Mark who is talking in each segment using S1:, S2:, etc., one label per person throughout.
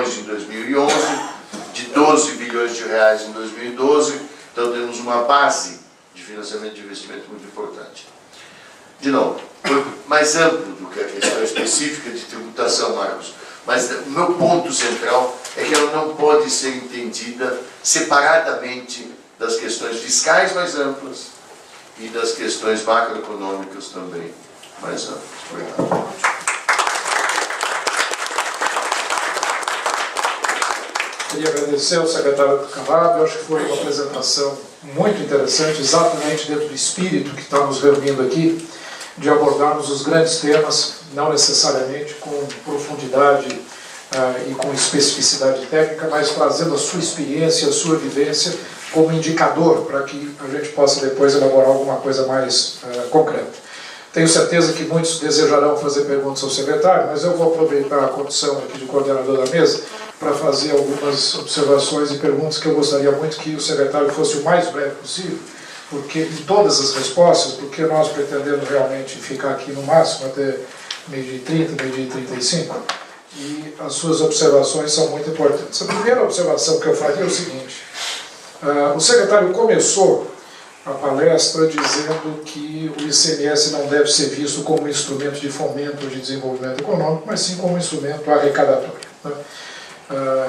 S1: bilhões em 2011, de 12 bilhões de reais em 2012, então temos uma base de financiamento de investimento muito importante. De novo, foi mais amplo do que a questão específica de tributação, Marcos, mas o meu ponto central é que ela não pode ser entendida separadamente das questões fiscais mais amplas e das questões macroeconômicas também mais amplas. Obrigado.
S2: Queria agradecer ao secretário do Cannab. Eu acho que foi uma apresentação muito interessante, exatamente dentro do espírito que está nos reunindo aqui, de abordarmos os grandes temas, não necessariamente com profundidade e com especificidade técnica, mas trazendo a sua experiência, a sua vivência como indicador para que a gente possa depois elaborar alguma coisa mais concreta. Tenho certeza que muitos desejarão fazer perguntas ao secretário, mas eu vou aproveitar a condição aqui de coordenador da mesa para fazer algumas observações e perguntas que eu gostaria muito que o secretário fosse o mais breve possível, porque em todas as respostas, porque nós pretendemos realmente ficar aqui no máximo até meio-dia e 30, meio-dia e 35, e as suas observações são muito importantes. A primeira observação que eu faria é o seguinte: o secretário começou a palestra dizendo que o ICMS não deve ser visto como um instrumento de fomento de desenvolvimento econômico, mas sim como um instrumento arrecadatório, né?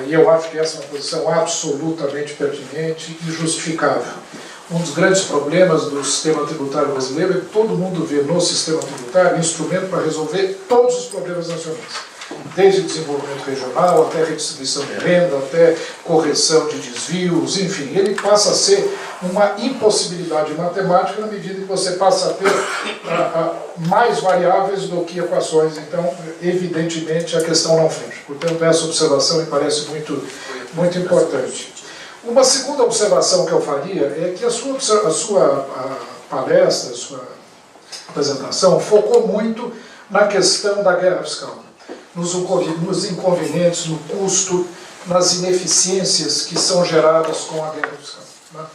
S2: E eu acho que essa é uma posição absolutamente pertinente e justificável. Um dos grandes problemas do sistema tributário brasileiro é que todo mundo vê no sistema tributário um instrumento para resolver todos os problemas nacionais, desde desenvolvimento regional, até redistribuição de renda, até correção de desvios, enfim, ele passa a ser uma impossibilidade matemática na medida que você passa a ter mais variáveis do que equações. Então, evidentemente, a questão não fecha. Portanto, essa observação me parece muito importante. Uma segunda observação que eu faria é que a sua palestra, a sua apresentação, focou muito na questão da guerra fiscal, nos inconvenientes, no custo, nas ineficiências que são geradas com a guerra fiscal, né?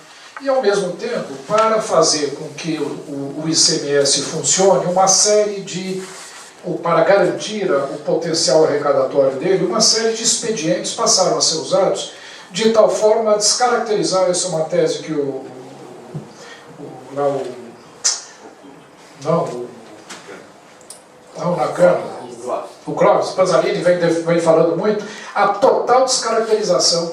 S2: E, ao mesmo tempo, para fazer com que o ICMS funcione, uma série de, para garantir o potencial arrecadatório dele, uma série de expedientes passaram a ser usados de tal forma a descaracterizar, essa é uma tese que o Clóvis Pazzolini vem falando muito, a total descaracterização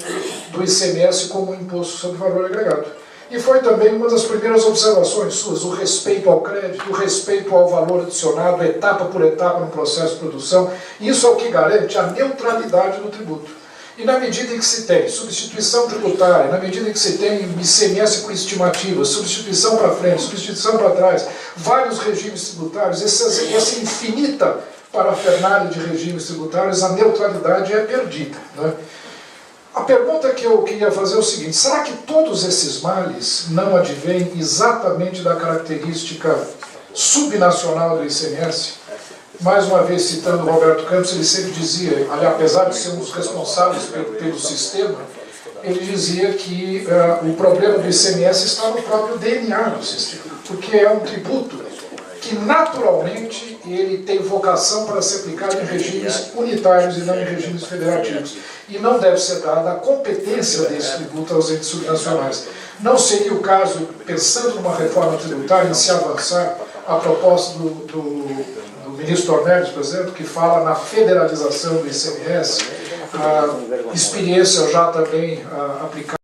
S2: do ICMS como um imposto sobre valor agregado. E foi também uma das primeiras observações suas, o respeito ao crédito, o respeito ao valor adicionado, etapa por etapa no processo de produção. Isso é o que garante a neutralidade do tributo. E na medida em que se tem substituição tributária, na medida em que se tem ICMS por estimativa, substituição para frente, substituição para trás, vários regimes tributários, essa infinita parafernália de regimes tributários, a neutralidade é perdida, né? A pergunta que eu queria fazer é o seguinte: será que todos esses males não advêm exatamente da característica subnacional do ICMS? Mais uma vez, citando o Roberto Campos, ele sempre dizia, apesar de ser um dos responsáveis pelo sistema, ele dizia que o problema do ICMS está no próprio DNA do sistema, porque é um tributo que naturalmente ele tem vocação para ser aplicado em regimes unitários e não em regimes federativos. E não deve ser dada a competência desse tributo aos entes subnacionais. Não seria o caso, pensando numa reforma tributária, em se avançar a proposta do ministro Ornelis, por exemplo, que fala na federalização do ICMS, a experiência já também aplicada